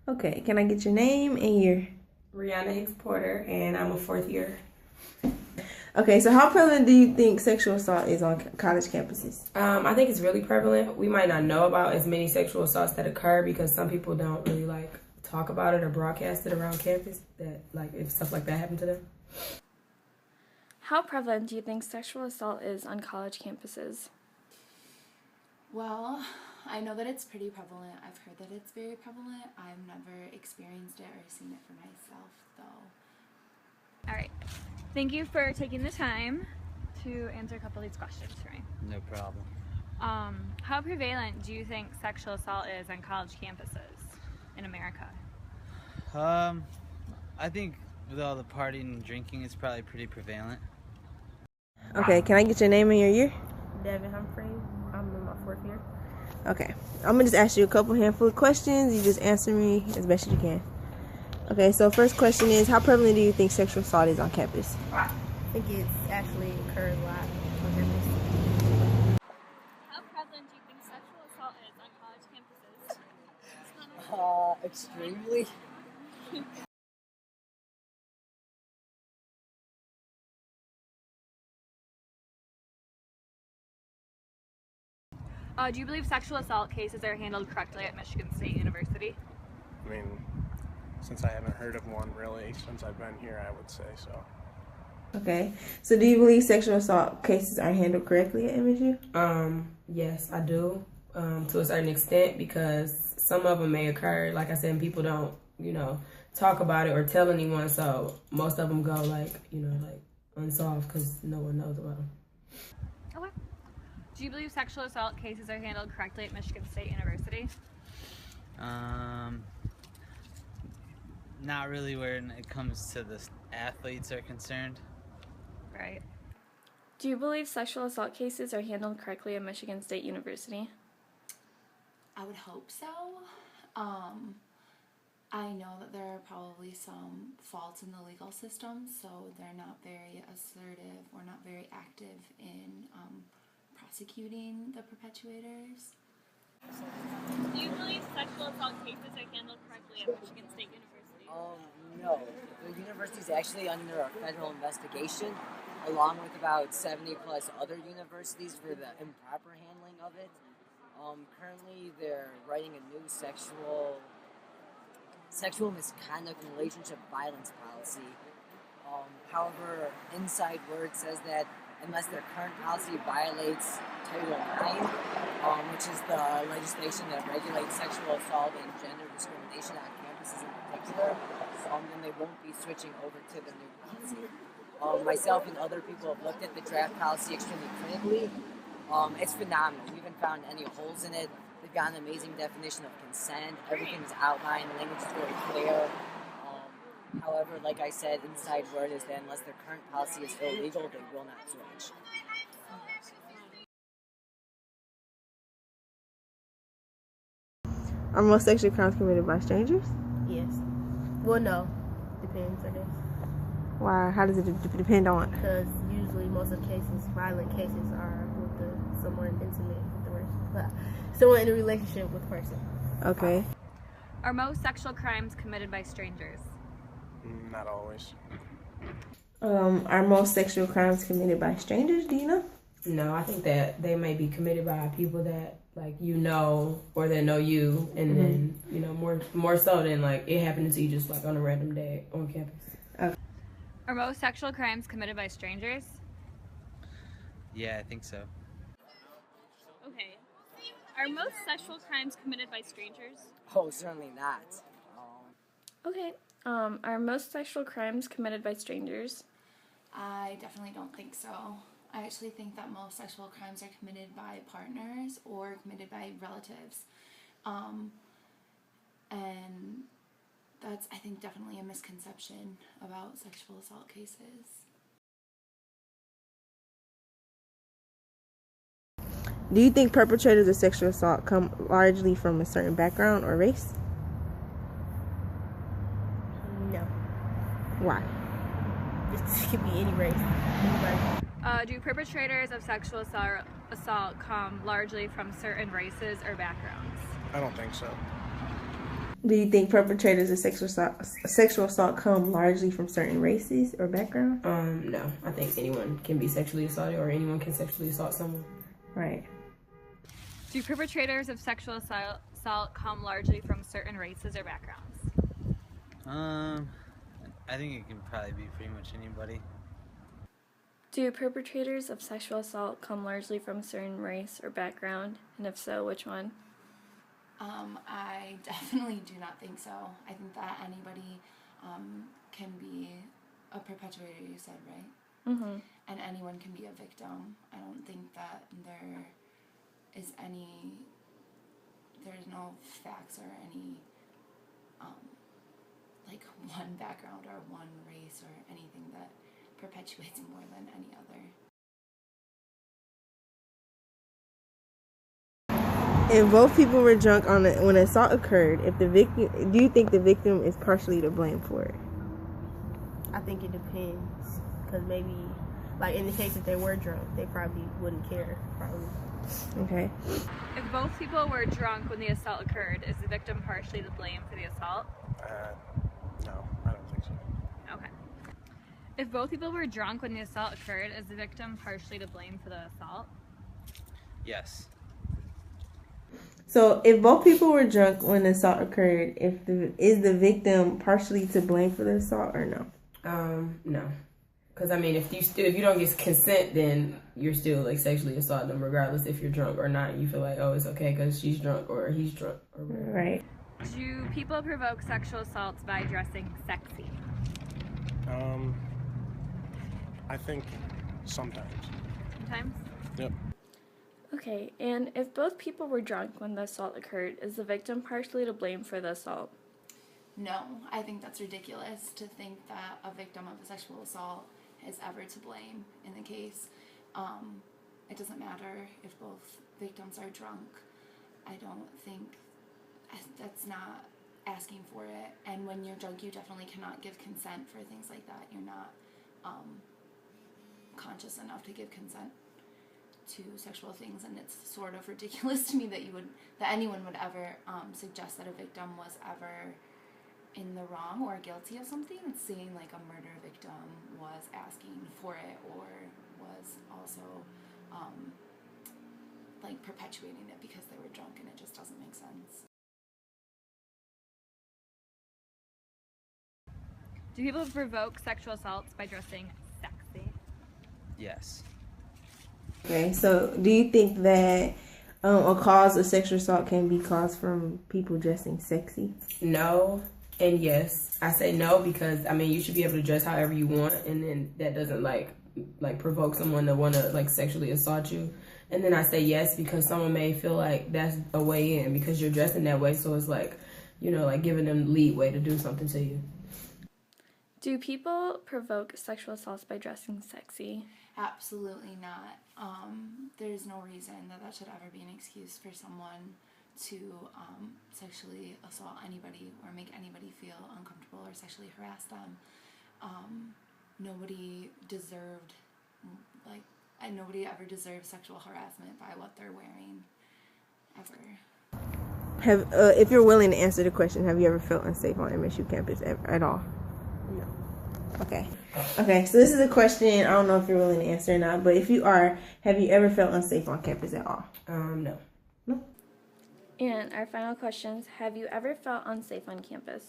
Okay, can I get your name and year? Rihanna Hicks Porter, and I'm a fourth year. Okay, so how prevalent do you think sexual assault is on college campuses? I think it's really prevalent. We might not know about as many sexual assaults that occur because some people don't really talk about it or broadcast it around campus, that if stuff like that happened to them. How prevalent do you think sexual assault is on college campuses? Well, I know that it's pretty prevalent. I've heard that it's very prevalent. I've never experienced it or seen it for myself, though. All right. Thank you for taking the time to answer a couple of these questions for me. No problem. How prevalent do you think sexual assault is on college campuses in America? I think with all the partying and drinking, it's probably pretty prevalent. Okay, can I get your name and your year? Devin Humphrey. I'm in my fourth year. Okay, I'm gonna just ask you a couple handful of questions. You just answer me as best as you can. Okay, so first question is, how prevalent do you think sexual assault is on campus? I think it's actually occurs a lot on campus. How prevalent do you think sexual assault is on college campuses? Extremely. Do you believe sexual assault cases are handled correctly at Michigan State University? I mean, since I haven't heard of one really since I've been here, I would say so. Okay, so do you believe sexual assault cases are handled correctly at MSU? Yes, I do, to a certain extent, because some of them may occur, like I said, and people don't, talk about it or tell anyone, so most of them go unsolved because no one knows about them. Okay. Do you believe sexual assault cases are handled correctly at Michigan State University? Not really when it comes to the athletes are concerned. Right. Do you believe sexual assault cases are handled correctly at Michigan State University? I would hope so. I know that there are probably some faults in the legal system, so they're not very assertive or not very active in prosecuting the perpetrators. Do you believe sexual assault cases are handled correctly at Michigan State University? No. The university is actually under a federal investigation, along with about 70 plus other universities for the improper handling of it. Currently, they're writing a new sexual misconduct and relationship violence policy. However, Inside Word says that unless their current policy violates Title IX, which is the legislation that regulates sexual assault and gender discrimination on campuses in particular, then they won't be switching over to the new policy. Myself and other people have looked at the draft policy extremely critically. It's phenomenal. We haven't found any holes in it. They've got an amazing definition of consent. Everything's outlined. The language is very clear. However, like I said, Inside Word is that unless their current policy is illegal, they will not switch. Are most sexual crimes committed by strangers? Yes. Well, no. Depends, I guess. Why? How does it depend on? Because usually most of the cases, violent cases, are with someone intimate with the person. Someone in a relationship with the person. Okay. Are most sexual crimes committed by strangers? Not always. Are most sexual crimes committed by strangers? Do you know? No, I think that they may be committed by people that or that know you, and then more so than it happening to you just on a random day on campus. Okay. Are most sexual crimes committed by strangers? Yeah, I think so. Okay. Are most sexual crimes committed by strangers? Oh, certainly not. Okay. Are most sexual crimes committed by strangers? I definitely don't think so. I actually think that most sexual crimes are committed by partners or committed by relatives. And that's, I think, definitely a misconception about sexual assault cases. Do you think perpetrators of sexual assault come largely from a certain background or race? No. Why? It could be any race. Anybody. Do perpetrators of sexual assault come largely from certain races or backgrounds? I don't think so. Do you think perpetrators of sexual assault come largely from certain races or backgrounds? No. I think anyone can be sexually assaulted, or anyone can sexually assault someone. Right. Do perpetrators of sexual assault come largely from certain races or backgrounds? I think it can probably be pretty much anybody. Do perpetrators of sexual assault come largely from a certain race or background? And if so, which one? I definitely do not think so. I think that anybody can be a perpetuator, you said, right? Mm-hmm. And anyone can be a victim. I don't think that there's no facts or any, like one background or one race or anything that perpetuates more than any other. If both people were drunk when assault occurred, do you think the victim is partially to blame for it? I think it depends, because maybe, like in the case if they were drunk, they probably wouldn't care. Probably. Okay. If both people were drunk when the assault occurred, is the victim partially to blame for the assault? No, I don't think so. Okay. If both people were drunk when the assault occurred, is the victim partially to blame for the assault? Yes. So, if both people were drunk when the assault occurred, is the victim partially to blame for the assault or no? No. Because, I mean, if you don't get consent, then you're still, like, sexually assaulting them, regardless if you're drunk or not. You feel like, oh, it's okay because she's drunk or he's drunk. Or whatever. Right. Do people provoke sexual assaults by dressing sexy? I think sometimes. Sometimes? Yep. Okay, and if both people were drunk when the assault occurred, is the victim partially to blame for the assault? No, I think that's ridiculous to think that a victim of a sexual assault is ever to blame in the case. It doesn't matter if both victims are drunk. I don't think that's not asking for it. And when you're drunk, you definitely cannot give consent for things like that. You're not conscious enough to give consent to sexual things, and it's sort of ridiculous to me that anyone would ever suggest that a victim was ever in the wrong or guilty of something. It's saying like a murder victim was asking for it or was also like perpetuating it because they were drunk, and it just doesn't make sense. Do people provoke sexual assaults by dressing sexy? Yes. Okay, so do you think that a cause of sexual assault can be caused from people dressing sexy? No and yes. I say no because, I mean, you should be able to dress however you want, and then that doesn't like provoke someone to want to like sexually assault you. And then I say yes because someone may feel like that's a way in because you're dressing that way, so it's like, you know, like giving them leeway to do something to you. Do people provoke sexual assaults by dressing sexy? Absolutely not. There's no reason that should ever be an excuse for someone to sexually assault anybody or make anybody feel uncomfortable or sexually harass them. Nobody ever deserves sexual harassment by what they're wearing, ever. If you're willing to answer the question, have you ever felt unsafe on MSU campus at all? No. Okay, so this is a question, I don't know if you're willing to answer or not, but if you are, have you ever felt unsafe on campus at all? No. And our final questions, have you ever felt unsafe on campus?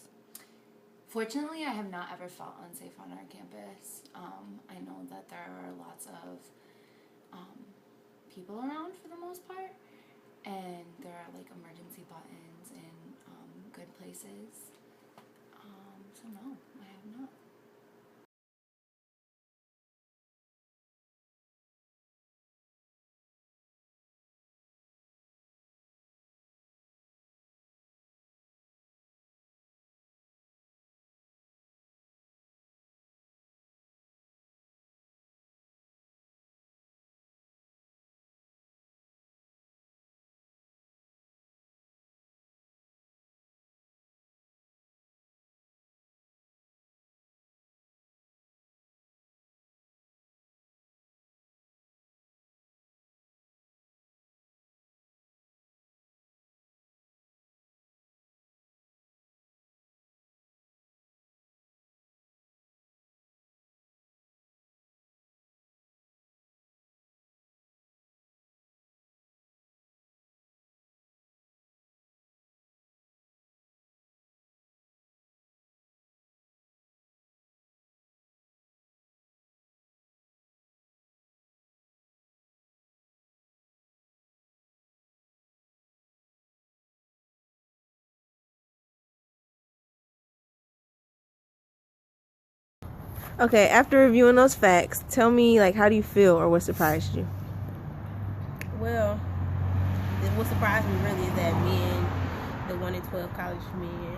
Fortunately, I have not ever felt unsafe on our campus. I know that there are lots of people around for the most part, and there are like emergency buttons in good places. So no, I have not. Okay, after reviewing those facts, tell me, like, how do you feel or what surprised you? Well, what surprised me really is that men, the 1 in 12 college men,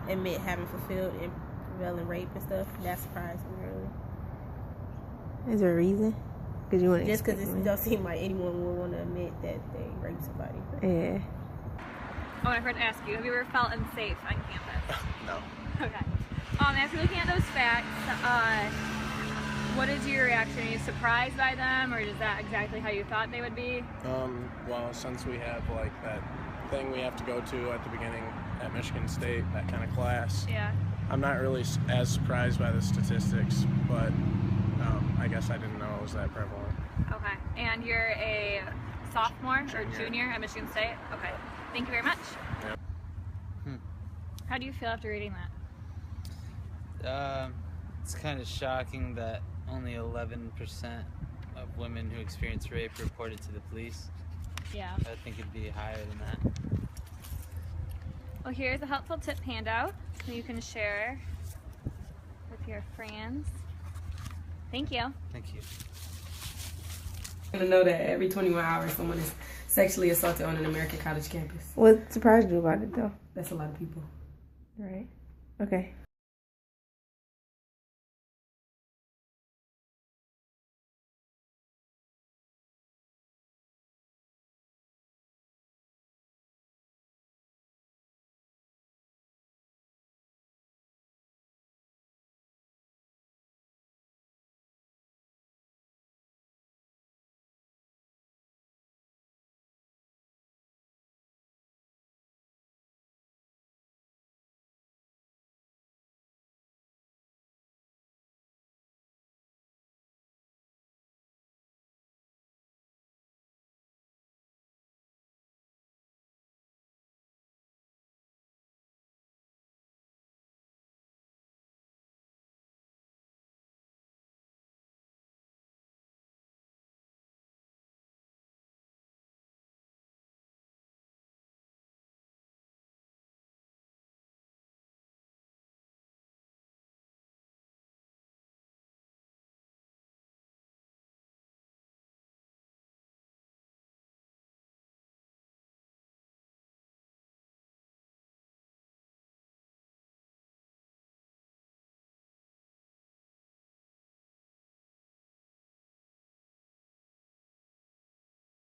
admit having fulfilled and prevailing rape and stuff. That surprised me really. Is there a reason? Because you want just because it don't seem like anyone would want to admit that they raped somebody. Yeah. Oh, and I forgot to ask you, have you ever felt unsafe on campus? No. Okay. After looking at those facts, what is your reaction? Are you surprised by them, or is that exactly how you thought they would be? Well, since we have like that thing we have to go to at the beginning at Michigan State, that kind of class, Yeah. I'm not really as surprised by the statistics, but I guess I didn't know it was that prevalent. Okay. And you're a sophomore or junior at Michigan State? Okay. Thank you very much. Yep. How do you feel after reading that? It's kind of shocking that only 11% of women who experience rape reported to the police. Yeah. I think it'd be higher than that. Well, here's a helpful tip handout so you can share with your friends. Thank you. Thank you. To know that every 21 hours someone is sexually assaulted on an American college campus. What surprised you about it, though? That's a lot of people. Right. Okay.